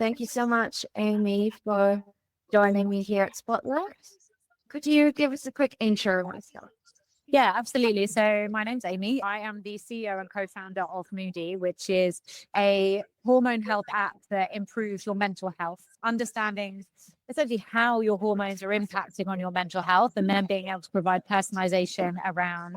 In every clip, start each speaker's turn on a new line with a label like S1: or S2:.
S1: Thank you so much, Amy, for joining me here at Spotlight. Could you give us a quick intro of yourself?
S2: Yeah, absolutely. So my name's Amy. I am the CEO and co-founder of Moody, which is a hormone health app that improves your mental health, understanding essentially how your hormones are impacting on your mental health, and then being able to provide personalization around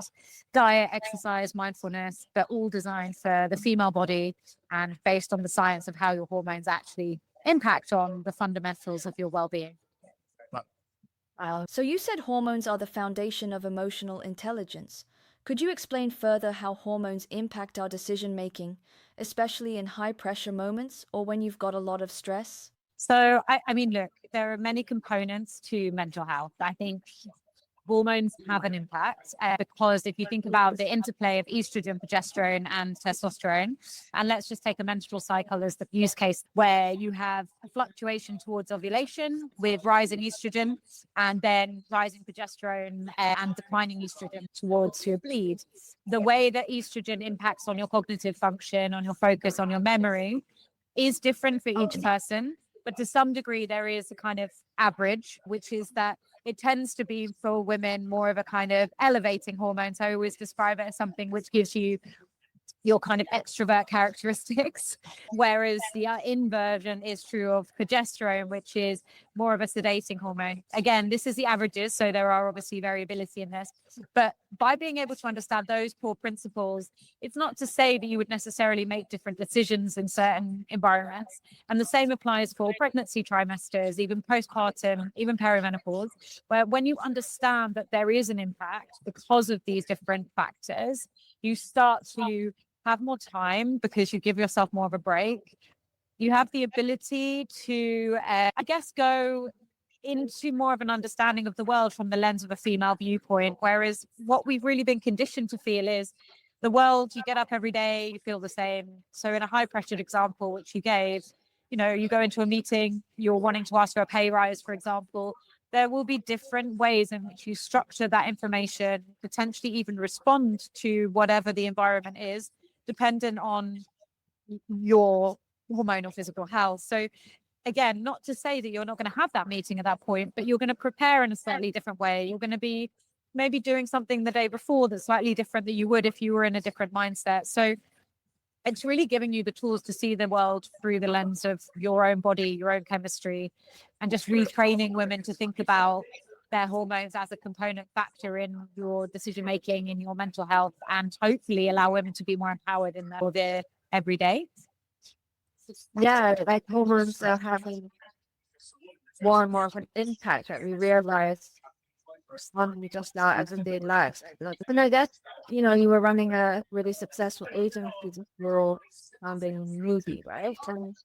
S2: diet, exercise, mindfulness, but all designed for the female body and based on the science of how your hormones actually impact on the fundamentals of your well-being.
S3: So you said hormones are the foundation of emotional intelligence. Could you explain further how hormones impact our decision making, especially in high pressure moments or when you've got a lot of stress?
S2: So, I mean, look, there are many components to mental health. I think hormones have an impact because if you think about the interplay of estrogen, progesterone, and testosterone, and let's just take a menstrual cycle as the use case where you have a fluctuation towards ovulation with rising estrogen and then rising progesterone and declining estrogen towards your bleed. The way that estrogen impacts on your cognitive function, on your focus, on your memory is different for each person. But to some degree, there is a kind of average, which is that it tends to be for women more of a kind of elevating hormone. So I always describe it as something which gives you your kind of extrovert characteristics, whereas the inversion is true of progesterone, which is more of a sedating hormone. Again, this is the averages, so there are obviously variability in this. But by being able to understand those core principles, it's not to say that you would necessarily make different decisions in certain environments. And the same applies for pregnancy trimesters, even postpartum, even perimenopause, where when you understand that there is an impact because of these different factors, you start to have more time because you give yourself more of a break. You have the ability to, go into more of an understanding of the world from the lens of a female viewpoint. Whereas what we've really been conditioned to feel is the world, you get up every day, you feel the same. So in a high pressured example, which you gave, you go into a meeting, you're wanting to ask for a pay rise, for example, there will be different ways in which you structure that information, potentially even respond to whatever the environment is, dependent on your hormonal physical health. So again, not to say that you're not going to have that meeting at that point, but you're going to prepare in a slightly different way. You're going to be maybe doing something the day before that's slightly different than you would if you were in a different mindset. So it's really giving you the tools to see the world through the lens of your own body, your own chemistry, and just retraining women to think about their hormones as a component factor in your decision making, in your mental health, and hopefully allow women to be more empowered in their everyday.
S1: Yeah, like hormones are having more and more of an impact that we realize on just our everyday lives. And I guess, you were running a really successful agency before founding Moody, right? And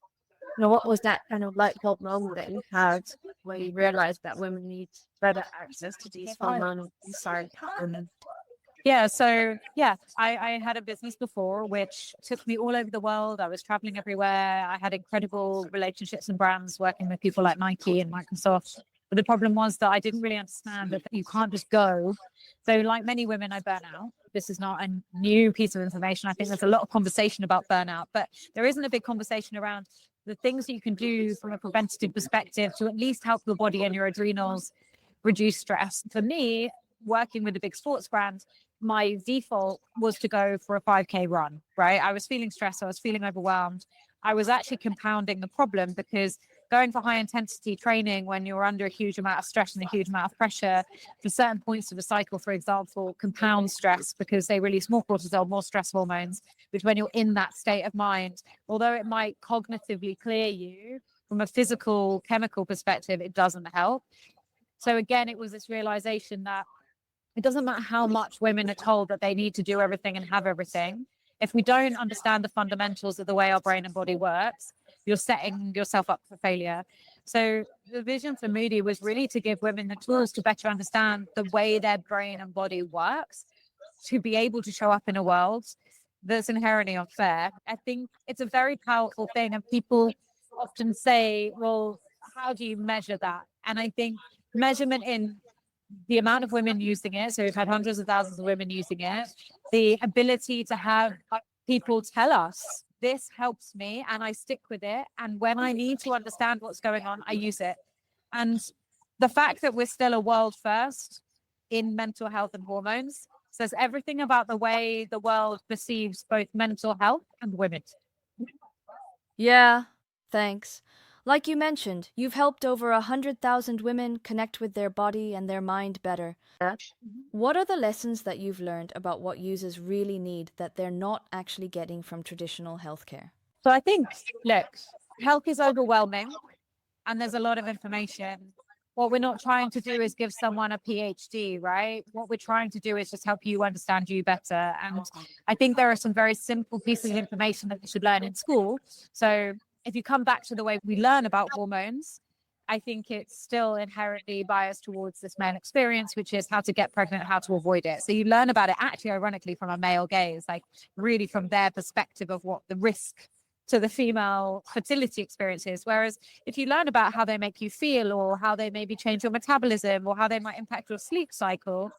S1: what was that kind of light bulb moment that you had where you realized that women need better access to these hormonal insights?
S2: I had a business before which took me all over the world. I was traveling everywhere. I had incredible relationships and brands working with people like Nike and Microsoft. But the problem was that I didn't really understand that you can't just go. So like many women, I burn out. This is not a new piece of information. I think there's a lot of conversation about burnout, but there isn't a big conversation around the things that you can do from a preventative perspective to at least help your body and your adrenals reduce stress. For me, working with a big sports brand, my default was to go for a 5K run, right? I was feeling stressed. I was feeling overwhelmed. I was actually compounding the problem because going for high intensity training when you're under a huge amount of stress and a huge amount of pressure for certain points of the cycle, for example, compounds stress because they release more cortisol, more stress hormones, which when you're in that state of mind, although it might cognitively clear you from a physical, chemical perspective, it doesn't help. So again, it was this realization that it doesn't matter how much women are told that they need to do everything and have everything. If we don't understand the fundamentals of the way our brain and body works, you're setting yourself up for failure. So the vision for Moody was really to give women the tools to better understand the way their brain and body works, to be able to show up in a world that's inherently unfair. I think it's a very powerful thing. And people often say, well, how do you measure that? And I think measurement in the amount of women using it, so we've had hundreds of thousands of women using it, the ability to have people tell us this helps me and I stick with it. And when I need to understand what's going on, I use it. And the fact that we're still a world first in mental health and hormones says everything about the way the world perceives both mental health and women.
S3: Yeah, thanks. Like you mentioned, you've helped over 100,000 women connect with their body and their mind better. What are the lessons that you've learned about what users really need that they're not actually getting from traditional healthcare?
S2: So I think, look, health is overwhelming and there's a lot of information. What we're not trying to do is give someone a PhD, right? What we're trying to do is just help you understand you better. And I think there are some very simple pieces of information that you should learn in school. So if you come back to the way we learn about hormones, I think it's still inherently biased towards this male experience, which is how to get pregnant, how to avoid it. So you learn about it actually, ironically, from a male gaze, like really from their perspective of what the risk to the female fertility experiences. Whereas if you learn about how they make you feel or how they maybe change your metabolism or how they might impact your sleep cycle,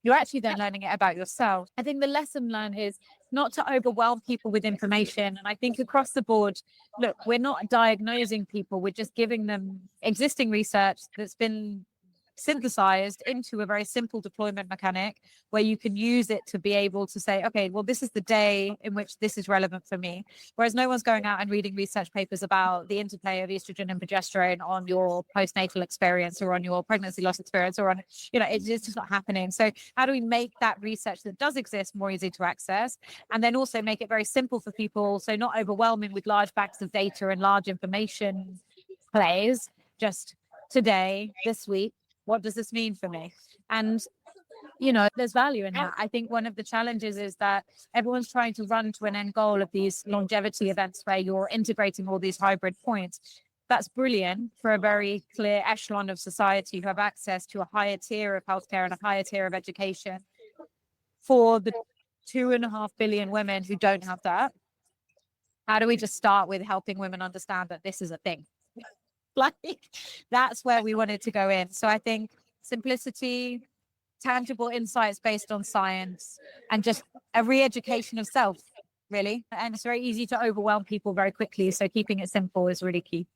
S2: you're actually then learning it about yourself. I think the lesson learned is not to overwhelm people with information. And I think across the board, look, we're not diagnosing people, we're just giving them existing research that's been synthesized into a very simple deployment mechanic where you can use it to be able to say, okay, well, this is the day in which this is relevant for me. Whereas no one's going out and reading research papers about the interplay of estrogen and progesterone on your postnatal experience or on your pregnancy loss experience or on, it's just not happening. So how do we make that research that does exist more easy to access and then also make it very simple for people? So not overwhelming with large banks of data and large information plays, just today, this week, what does this mean for me? And, there's value in that. I think one of the challenges is that everyone's trying to run to an end goal of these longevity events where you're integrating all these hybrid points. That's brilliant for a very clear echelon of society who have access to a higher tier of healthcare and a higher tier of education. For the 2.5 billion women who don't have that, how do we just start with helping women understand that this is a thing? Like that's where we wanted to go in. So I think simplicity, tangible insights based on science, and just a re-education of self, really. And it's very easy to overwhelm people very quickly. So keeping it simple is really key.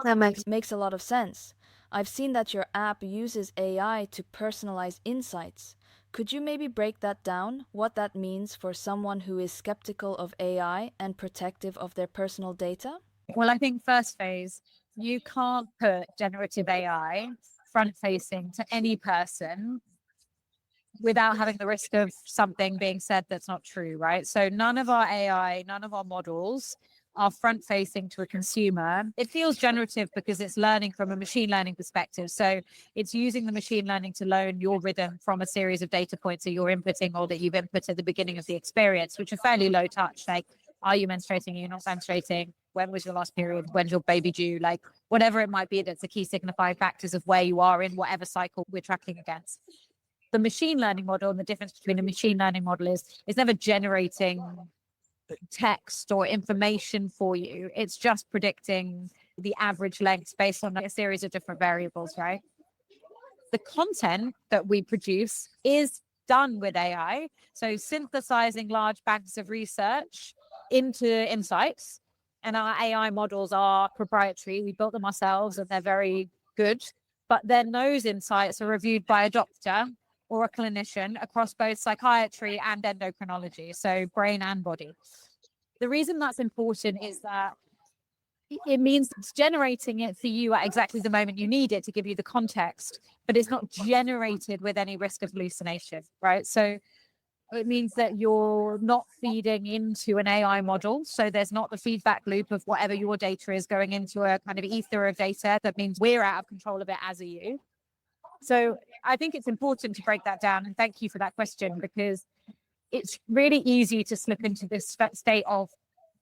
S1: That
S3: Makes a lot of sense. I've seen that your app uses AI to personalize insights. Could you maybe break that down, what that means for someone who is skeptical of AI and protective of their personal data?
S2: Well, I think first phase, you can't put generative AI front facing to any person without having the risk of something being said that's not true, right? So none of our AI, none of our models are front facing to a consumer. It feels generative because it's learning from a machine learning perspective. So it's using the machine learning to learn your rhythm from a series of data points that you're inputting or that you've input at the beginning of the experience, which are fairly low touch. Like, are you menstruating? Are you not menstruating? When was your last period? When's your baby due? Like whatever it might be, that's the key signifying factors of where you are in whatever cycle we're tracking against. The machine learning model, and the difference between a machine learning model is never generating text or information for you. It's just predicting the average length based on a series of different variables, right? The content that we produce is done with AI. So synthesizing large banks of research into insights. And our AI models are proprietary. We built them ourselves and they're very good. But then those insights are reviewed by a doctor or a clinician across both psychiatry and endocrinology, so brain and body. The reason that's important is that it means it's generating it for you at exactly the moment you need it to give you the context, but it's not generated with any risk of hallucination, right? So it means that you're not feeding into an AI model. So there's not the feedback loop of whatever your data is going into a kind of ether of data. That means we're out of control of it as a you. So I think it's important to break that down. And thank you for that question, because it's really easy to slip into this state of,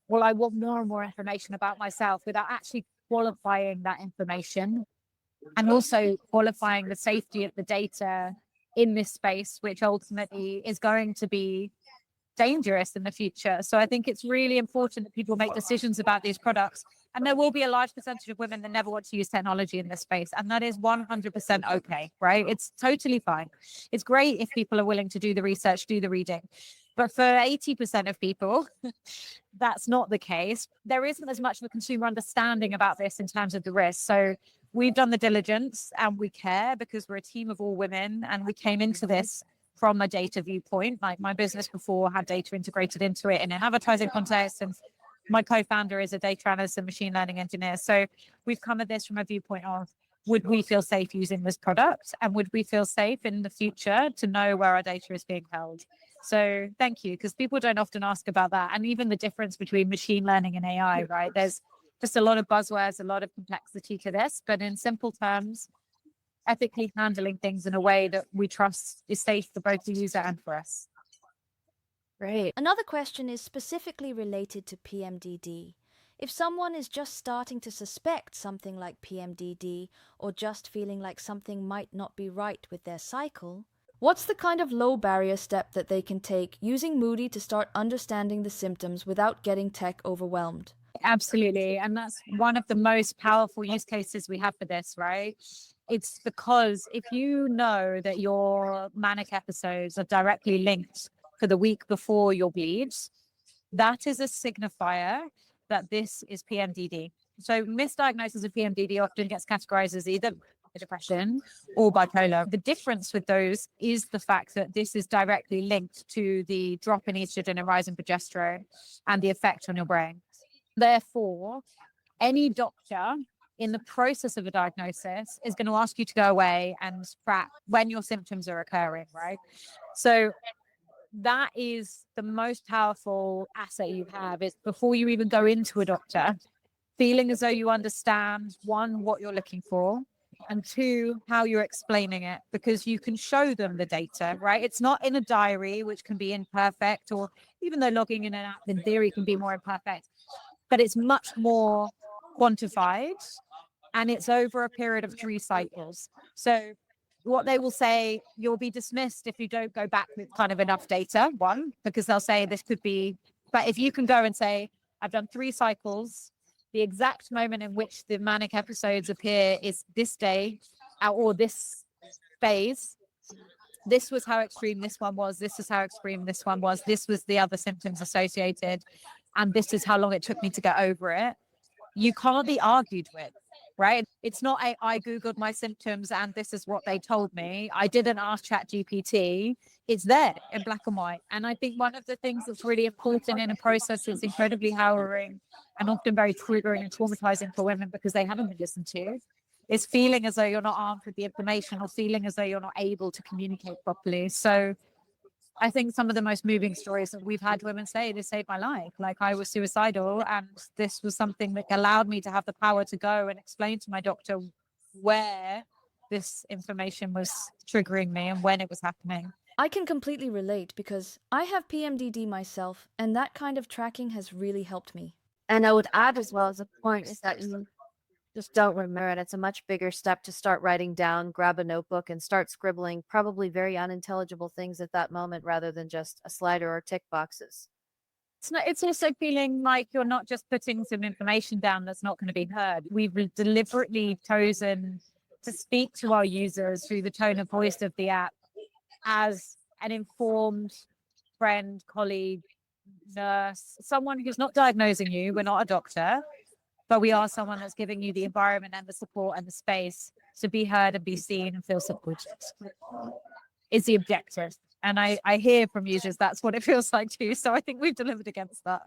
S2: well, I want more and more information about myself without actually qualifying that information and also qualifying the safety of the data in this space, which ultimately is going to be dangerous in the future. So I think it's really important that people make decisions about these products. And there will be a large percentage of women that never want to use technology in this space. And that is 100% okay, right? It's totally fine. It's great if people are willing to do the research, do the reading. But for 80% of people, that's not the case. There isn't as much of a consumer understanding about this in terms of the risk. So we've done the diligence and we care because we're a team of all women and we came into this from a data viewpoint. Like my business before had data integrated into it in an advertising context, and my co-founder is a data analyst and machine learning engineer. So we've come at this from a viewpoint of, would we feel safe using this product? And would we feel safe in the future to know where our data is being held? So thank you, because people don't often ask about that. And even the difference between machine learning and AI, right? There's just a lot of buzzwords, a lot of complexity to this, but in simple terms, ethically handling things in a way that we trust is safe for both the user and for us.
S1: Great.
S3: Another question is specifically related to PMDD. If someone is just starting to suspect something like PMDD or just feeling like something might not be right with their cycle, what's the kind of low barrier step that they can take using Moody to start understanding the symptoms without getting tech overwhelmed?
S2: Absolutely. And that's one of the most powerful use cases we have for this, right? It's because if you know that your manic episodes are directly linked for the week before your bleeds, that is a signifier that this is PMDD. So misdiagnosis of PMDD often gets categorized as either depression or bipolar. The difference with those is the fact that this is directly linked to the drop in estrogen and rise in progesterone and the effect on your brain. Therefore, any doctor in the process of a diagnosis is going to ask you to go away and track when your symptoms are occurring, right? So that is the most powerful asset you have, is before you even go into a doctor, feeling as though you understand, one, what you're looking for, and two, how you're explaining it, because you can show them the data, right? It's not in a diary, which can be imperfect, or even though logging in an app in theory can be more imperfect, but it's much more quantified and it's over a period of 3 cycles. So what they will say, you'll be dismissed if you don't go back with kind of enough data, one, because they'll say this could be, but if you can go and say, I've done 3 cycles, the exact moment in which the manic episodes appear is this day or this phase. This was how extreme this one was. This is how extreme this one was. This was the other symptoms associated. And this is how long it took me to get over it. You can't be argued with, right? It's not I Googled my symptoms and this is what they told me. I didn't ask ChatGPT. It's there in black and white. And I think one of the things that's really important in a process that's incredibly harrowing and often very triggering and traumatizing for women because they haven't been listened to is feeling as though you're not armed with the information or feeling as though you're not able to communicate properly. So I think some of the most moving stories that we've had women say, this saved my life. Like I was suicidal and this was something that allowed me to have the power to go and explain to my doctor where this information was triggering me and when it was happening.
S3: I can completely relate because I have PMDD myself, and that kind of tracking has really helped me.
S1: And I would add as well as a point is that you just don't remember it. It's a much bigger step to start writing down, grab a notebook and start scribbling probably very unintelligible things at that moment rather than just a slider or tick boxes.
S2: It's also feeling like you're not just putting some information down that's not going to be heard. We've deliberately chosen to speak to our users through the tone of voice of the app as an informed friend, colleague, nurse, someone who's not diagnosing you. We're not a doctor, but we are someone that's giving you the environment and the support and the space to be heard and be seen and feel supported is the objective. And I hear from users that's what it feels like too. So I think we've delivered against that.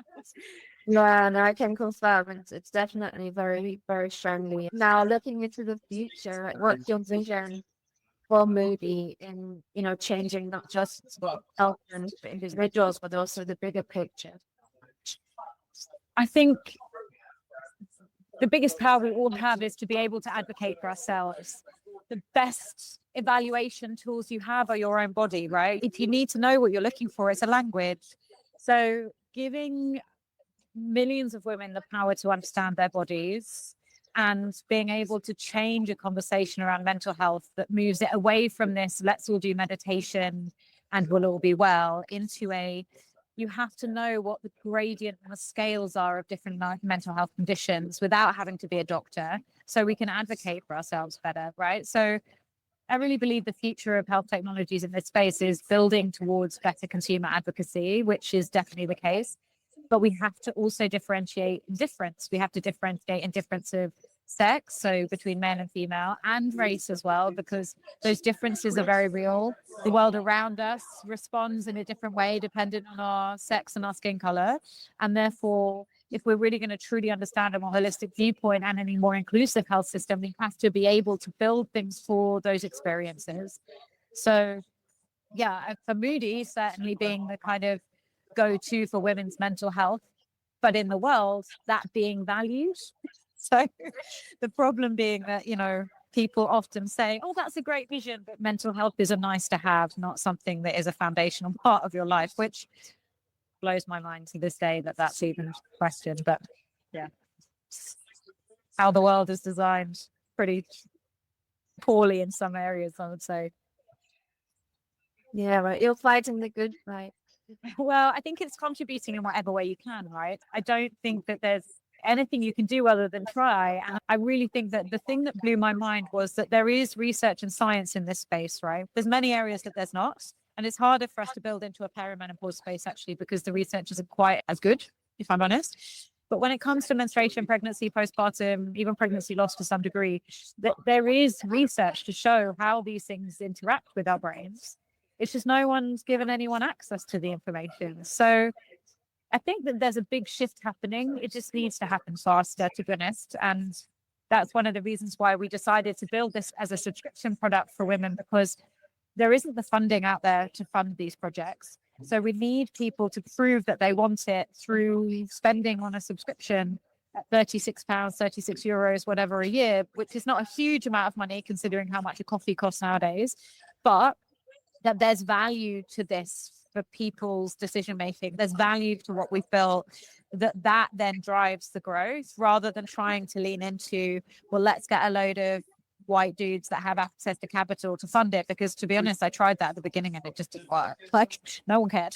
S1: Yeah, and I can confirm it's definitely very, very friendly. Now looking into the future, what's your vision for Moody in, changing not just health and individuals, but also the bigger picture?
S2: I think the biggest power we all have is to be able to advocate for ourselves. The best evaluation tools you have are your own body, right? If you need to know what you're looking for, it's a language. So giving millions of women the power to understand their bodies and being able to change a conversation around mental health that moves it away from this, let's all do meditation and we'll all be well, into you have to know what the gradient and the scales are of different mental health conditions without having to be a doctor, so we can advocate for ourselves better, right? So I really believe the future of health technologies in this space is building towards better consumer advocacy, which is definitely the case. But we have to also differentiate in difference. We have to differentiate in difference of sex, so between male and female, and race as well, because those differences are very real. The world around us responds in a different way depending on our sex and our skin color. And therefore, if we're really going to truly understand a more holistic viewpoint and any more inclusive health system, we have to be able to build things for those experiences. So, yeah, for Moody, certainly being the kind of go-to for women's mental health, but in the world, that being valued. So the problem being that, people often say, oh, that's a great vision, but mental health is a nice to have, not something that is a foundational part of your life, which blows my mind to this day that that's even questioned. But yeah, how the world is designed pretty poorly in some areas, I would say.
S1: Yeah, right. You're fighting the good fight.
S2: Well, I think it's contributing in whatever way you can, right? I don't think that there's anything you can do other than try. And I really think that the thing that blew my mind was that there is research and science in this space, right? There's many areas that there's not. And it's harder for us to build into a perimenopause space, actually, because the research isn't quite as good, if I'm honest. But when it comes to menstruation, pregnancy, postpartum, even pregnancy loss to some degree, there is research to show how these things interact with our brains. It's just no one's given anyone access to the information. So I think that there's a big shift happening. It just needs to happen faster, to be honest. And that's one of the reasons why we decided to build this as a subscription product for women, because there isn't the funding out there to fund these projects. So we need people to prove that they want it through spending on a subscription at £36, 36 euros, whatever a year, which is not a huge amount of money considering how much a coffee costs nowadays. But that there's value to this for people's decision making. There's value to what we've built, that then drives the growth, rather than trying to lean into, well, let's get a load of white dudes that have access to capital to fund it. Because to be honest, I tried that at the beginning and it just didn't work. Like, no one cared.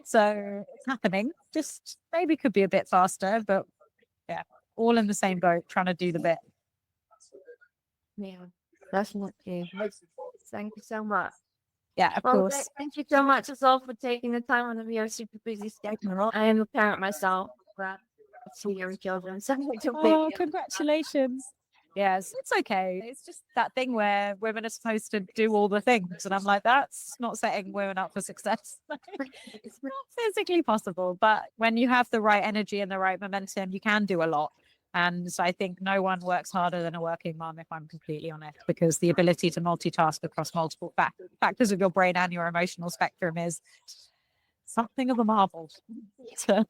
S2: So it's happening. Just maybe could be a bit faster, but yeah, all in the same boat, trying to do the bit.
S1: Yeah, definitely. Thank you so much.
S2: Yeah, of course.
S1: Thank you so much as well for taking the time on your super busy schedule. I am a parent myself, but 2 young children, so
S2: Oh, congratulations. Yes, it's okay. It's just that thing where women are supposed to do all the things. And I'm like, that's not setting women up for success. It's not physically possible. But when you have the right energy and the right momentum, you can do a lot. And so I think no one works harder than a working mom, if I'm completely honest, because the ability to multitask across multiple factors of your brain and your emotional spectrum is something of a marvel. So,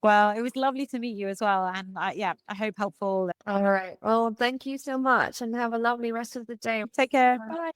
S2: well, it was lovely to meet you as well. And I hope helpful.
S1: All right. Well, thank you so much and have a lovely rest of the day.
S2: Take care. Bye.